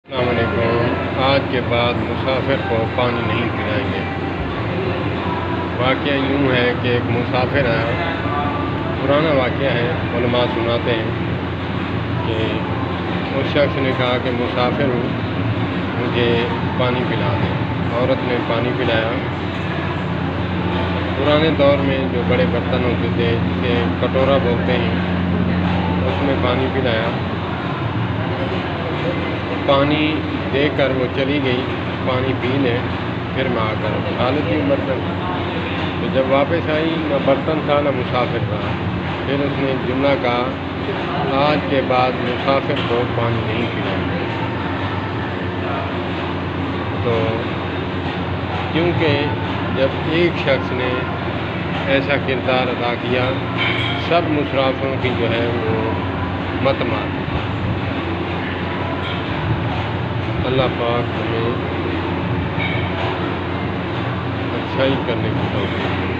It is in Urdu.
السلام علیکم۔ آج کے بعد مسافر کو پانی نہیں پلائیں گے۔ واقعہ یوں ہے کہ ایک مسافر آیا، پرانا واقعہ ہے، علماء سناتے ہیں کہ اس شخص نے کہا کہ مسافر ہوں، مجھے پانی پلا دیں۔ عورت نے پانی پلایا۔ پرانے دور میں جو بڑے برتن ہوتے تھے جسے کٹورا بولتے ہیں، اس میں پانی پلایا۔ پانی دے کر وہ چلی گئی، پانی پی لے، پھر میں آ کر اٹھا لیتی ہوں برتن۔ تو جب واپس آئی، نہ برتن تھا نہ مسافر تھا۔ پھر اس نے جملہ کہا، آج کے بعد مسافر کو پانی نہیں پلائیں گے۔ تو کیونکہ جب ایک شخص نے ایسا کردار ادا کیا، سب مسافروں کی جو ہے وہ مت مار۔ اللہ پاک ہمیں اچھائی کرنے کی توفیق دے۔